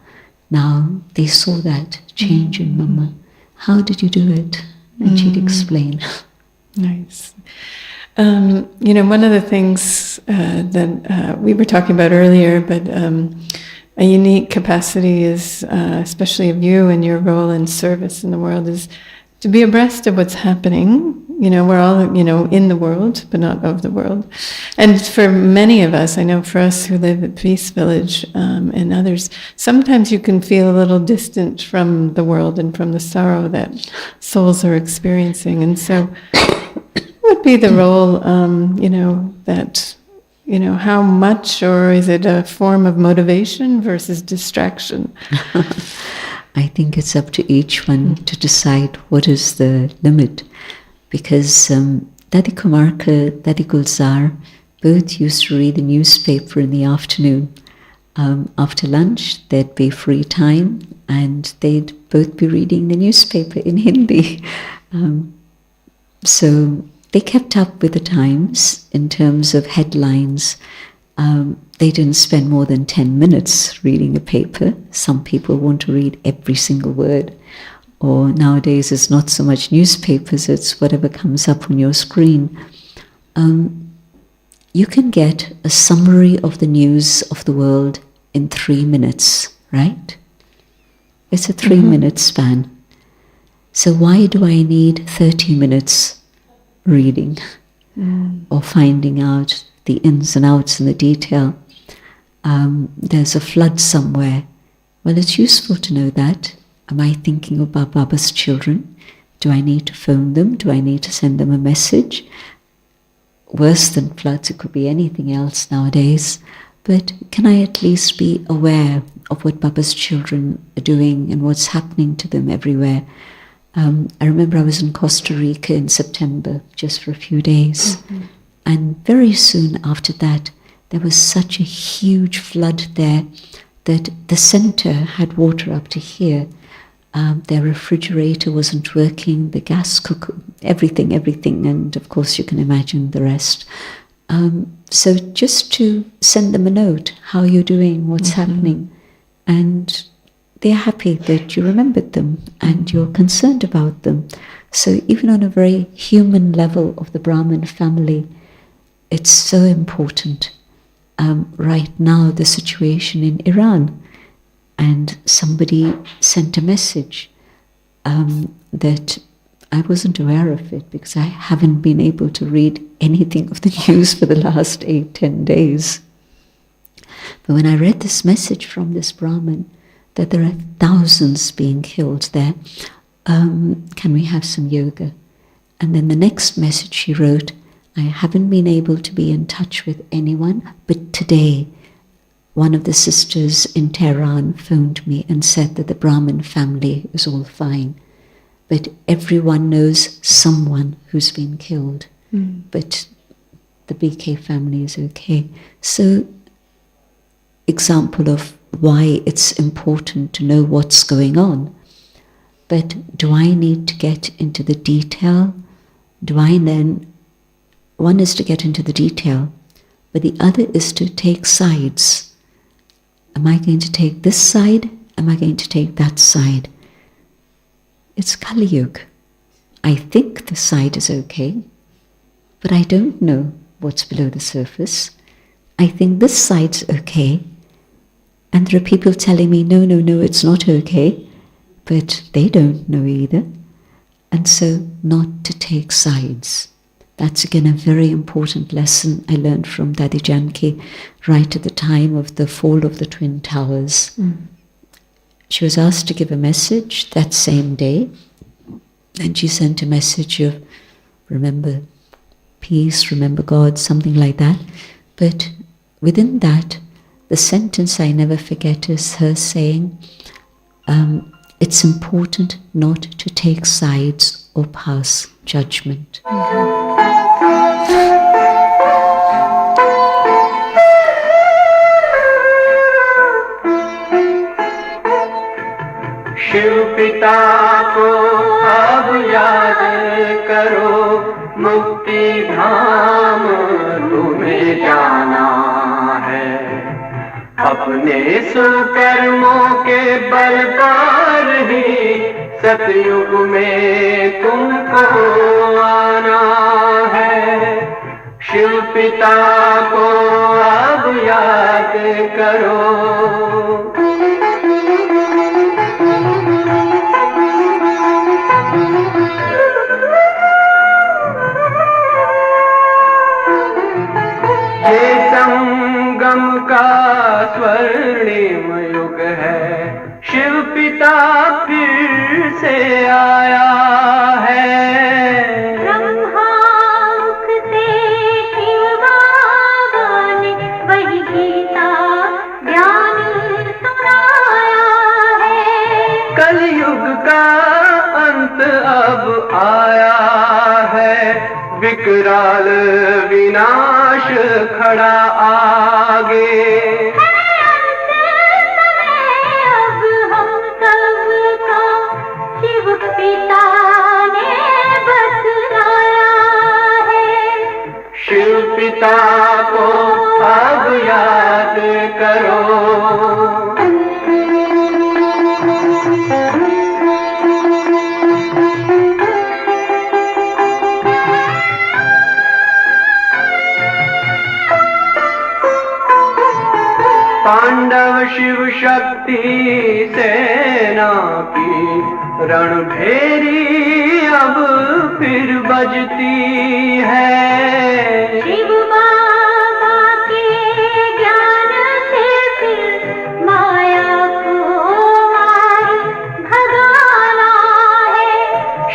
Now they saw that change in Mama. How did you do it? And she'd explain. Nice. One of the things that we were talking about earlier, but a unique capacity is, especially of you and your role in service in the world, is to be abreast of what's happening. We're all, in the world, but not of the world. And for many of us, I know for us who live at Peace Village and others, sometimes you can feel a little distant from the world and from the sorrow that souls are experiencing. And so what would be the role, that, how much, or is it a form of motivation versus distraction? I think it's up to each one to decide what is the limit. Because Dadi Kumarka, Dadi Gulzar both used to read the newspaper in the afternoon. After lunch, there'd be free time, and they'd both be reading the newspaper in Hindi. So they kept up with the times in terms of headlines. They didn't spend more than 10 minutes reading a paper. Some people want to read every single word. Or nowadays it's not so much newspapers, it's whatever comes up on your screen. You can get a summary of the news of the world in 3 minutes, right? It's a 3-minute span. So why do I need 30 minutes reading or finding out the ins and outs and the detail? There's a flood somewhere. Well, it's useful to know that. Am I thinking about Baba's children? Do I need to phone them? Do I need to send them a message? Worse than floods, it could be anything else nowadays. But can I at least be aware of what Baba's children are doing and what's happening to them everywhere? I remember I was in Costa Rica in September, just for a few days. And very soon after that, there was such a huge flood there that the center had water up to here. Their refrigerator wasn't working, the gas cooker, everything, and of course you can imagine the rest. So just to send them a note, how you're doing, what's happening, and they're happy that you remembered them and you're concerned about them. So even on a very human level of the Brahmin family, it's so important. Right now, the situation in Iran, and somebody sent a message that I wasn't aware of it because I haven't been able to read anything of the news for the last 8-10 days. But when I read this message from this Brahmin, that there are thousands being killed there, can we have some yoga? And then the next message she wrote, I haven't been able to be in touch with anyone, but today one of the sisters in Tehran phoned me and said that the Brahmin family is all fine. But everyone knows someone who's been killed. But the BK family is okay. So, example of why it's important to know what's going on. But do I need to get into the detail? One is to get into the detail, but the other is to take sides. Am I going to take this side? Am I going to take that side? It's Kali Yuga. I think the side is okay, but I don't know what's below the surface. I think this side's okay, and there are people telling me, no, it's not okay, but they don't know either. And so not to take sides. That's again a very important lesson I learned from Dadi Janki right at the time of the fall of the Twin Towers. She was asked to give a message that same day, and she sent a message of remember peace, remember God, something like that. But within that, the sentence I never forget is her saying, it's important not to take sides or pass judgment. Shiv पिता को अब याद करो, मुक्ति धाम तुम्हें जाना है। अपने सुकर्मों के बल पर ही सतयुग में तुमको आना है। शिव पिता को अब याद करो। संगम का स्वर्णिम युग है, शिव पिता फिर से आया है। ब्रह्मामुख से शिव बाबा ने वही गीता ज्ञान सुनाया है। कलयुग का अंत अब आया है, विकराल विनाश खड़ा आगे। अब हम सबका शिव पिता ने बतलाया है। शिव पिता को अब याद करो। पांडव शिव शक्ति सेना की रणभेरी अब फिर बजती है। शिव बाबा के ज्ञान से फिर माया को मार भगाना है।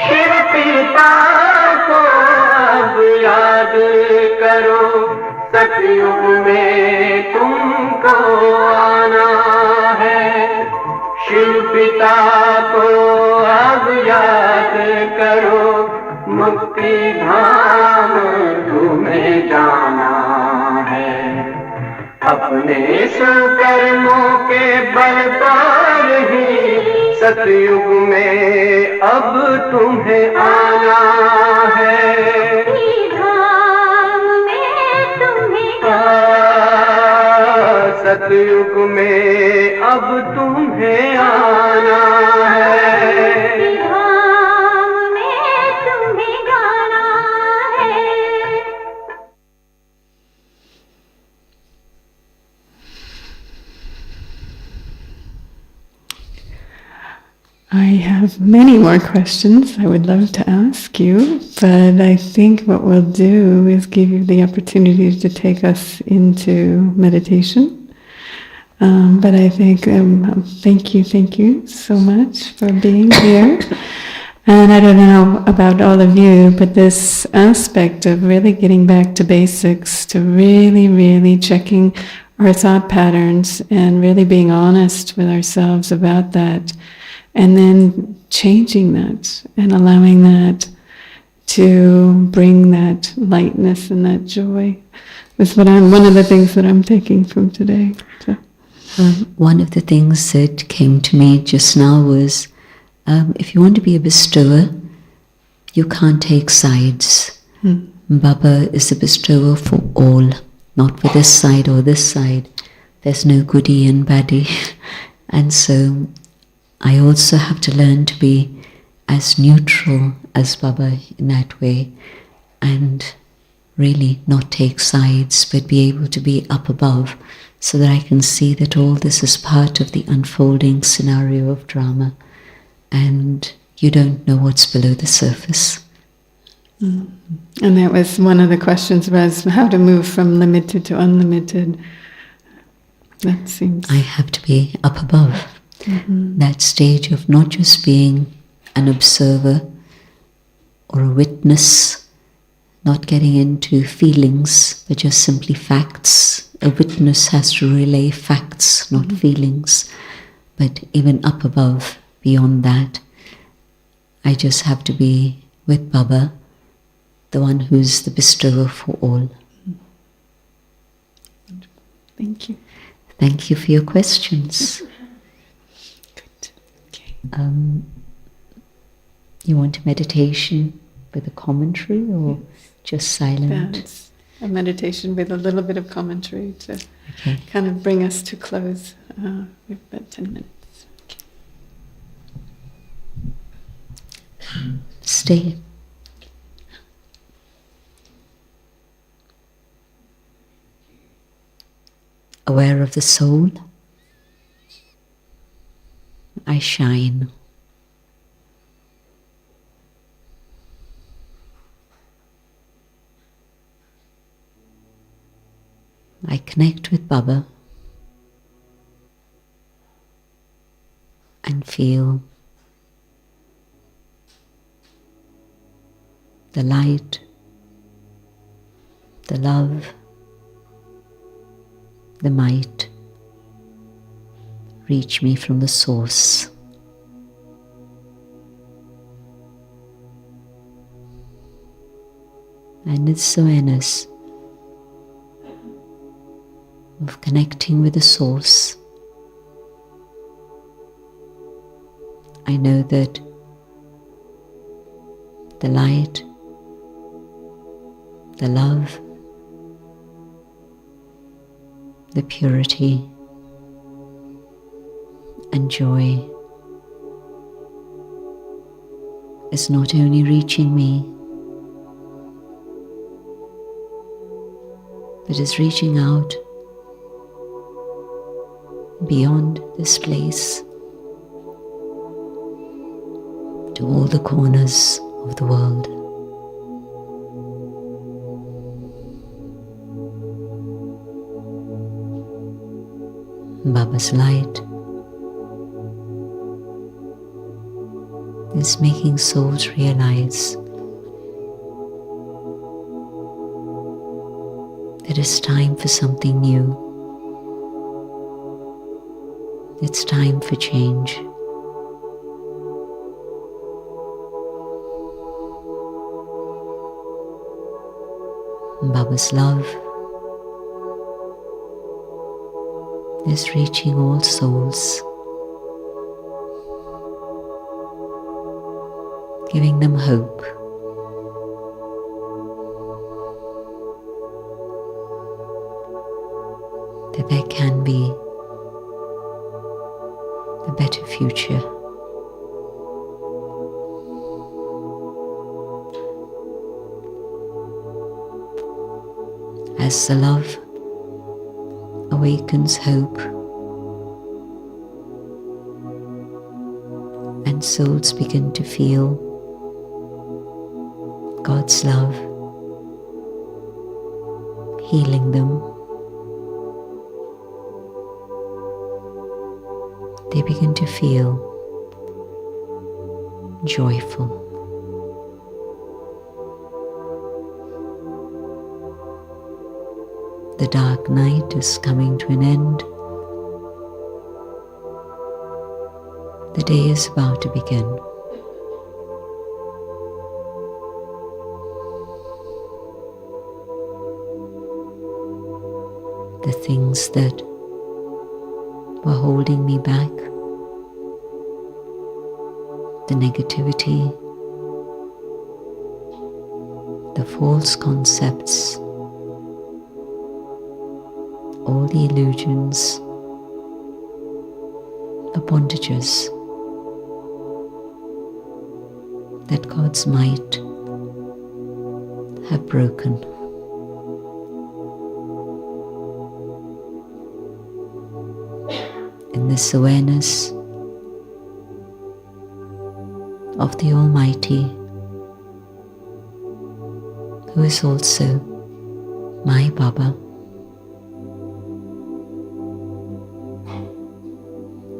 शिव पिता को अब याद करो, सतयुग में तुमको आना है। शिव पिता को अब याद करो, मुक्ति धाम तुम्हें जाना है। अपने सुकर्मों के बल पर ही सतयुग में अब तुम्हें आना है, धाम में तुम्हें सतयुग में अब तुम्हें आना है, धाम में तुम्हें गाना है। I have many more questions I would love to ask you, but I think what we'll do is give you the opportunity to take us into meditation. But I think, thank you so much for being here. And I don't know about all of you, but this aspect of really getting back to basics, to really checking our thought patterns and really being honest with ourselves about that, and then changing that and allowing that to bring that lightness and that joy is one of the things that I'm taking from today. So. One of the things that came to me just now was, if you want to be a bestower, you can't take sides. Baba is a bestower for all, not for this side or this side. There's no goodie and baddie. And so I also have to learn to be as neutral as Baba in that way, and really not take sides, but be able to be up above, so that I can see that all this is part of the unfolding scenario of drama, and you don't know what's below the surface. And that was one of the questions, was how to move from limited to unlimited. That seems... I have to be up above. That stage of not just being an observer or a witness, not getting into feelings, but just simply facts. A witness has to relay facts, not feelings. But even up above, beyond that, I just have to be with Baba, the one who's the bestower for all. Thank you. Thank you for your questions. Good. Okay. You want a meditation with a commentary or just silent? That's a meditation with a little bit of commentary to Okay. kind of bring us to close. We've about 10 minutes. Okay. Stay. Aware of the soul, I shine. I connect with Baba and feel the light, the love, the might reach me from the source. And this awareness of connecting with the source, I know that the light, the love, the purity and joy is not only reaching me, but is reaching out beyond this place to all the corners of the world. Baba's light is making souls realize that it's time for something new. It's time for change. Baba's love is reaching all souls giving them hope. That there can be a better future. As the love awakens hope and souls begin to feel God's love healing them, they begin to feel joyful. The dark night is coming to an end. The day is about to begin. The things that were holding me back, the negativity, the false concepts, all the illusions, the bondages that God's might have broken. In this awareness of the Almighty, who is also my Baba,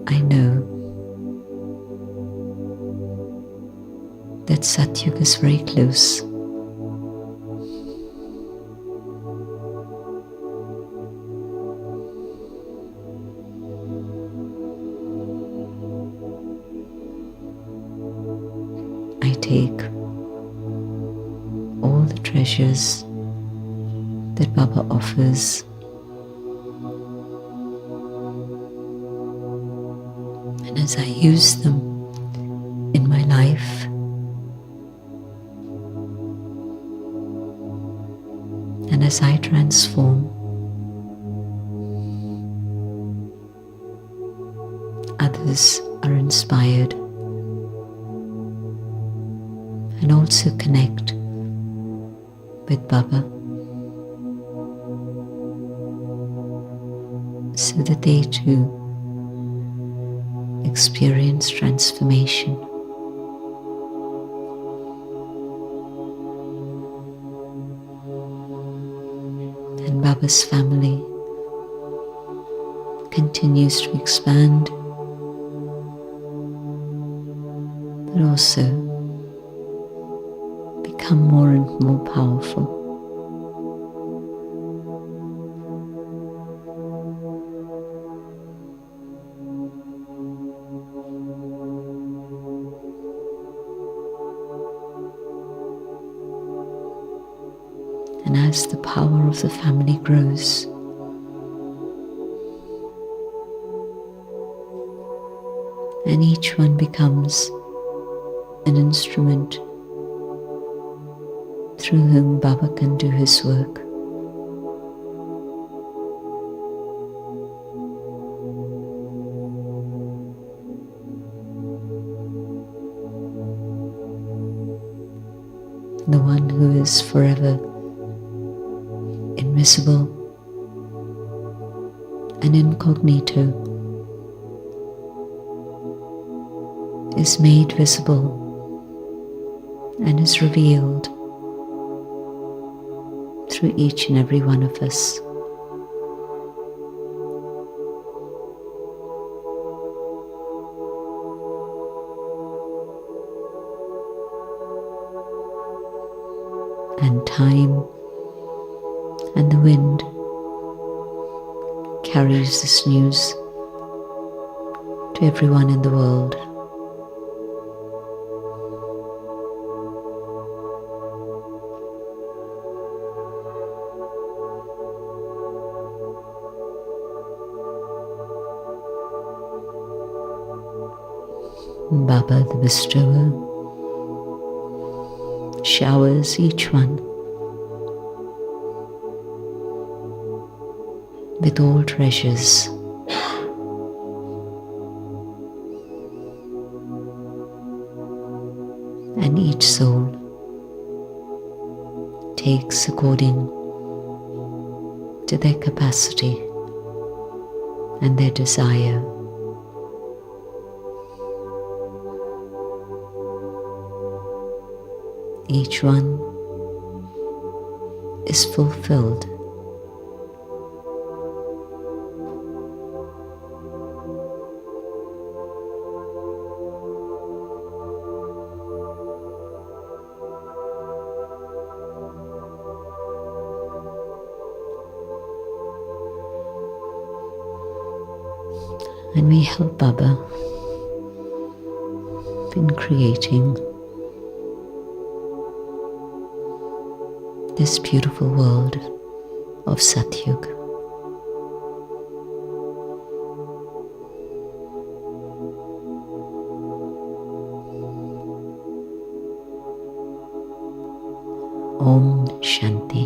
I know that Satyuga is very close. I take all the treasures that Baba offers and as I use them in my life, and as I transform, others are inspired and also connect with Baba so that they too experience transformation. And Baba's family continues to expand, but also become more and more powerful. And as the power of the family grows, and each one becomes an instrument through whom Baba can do his work, the one who is forever invisible and incognito is made visible and is revealed through each and every one of us. And time and the wind carries this news to everyone in the world. Baba the Bestower showers each one with all treasures. And each soul takes according to their capacity and their desire. Each one is fulfilled. And we help Baba in creating this beautiful world of Satyug. Om Shanti.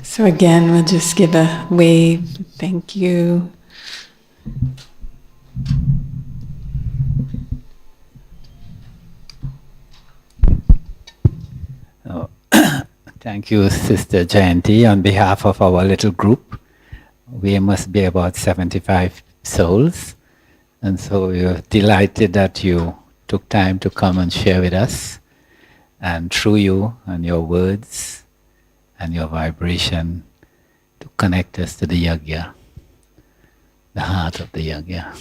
So again, we'll just give a wave. Thank you. Oh, thank you, Sister Jayanti. On behalf of our little group, we must be about 75 souls. And so we're delighted that you took time to come and share with us. And through you and your words and your vibration to connect us to the yajna, the heart of the yajna.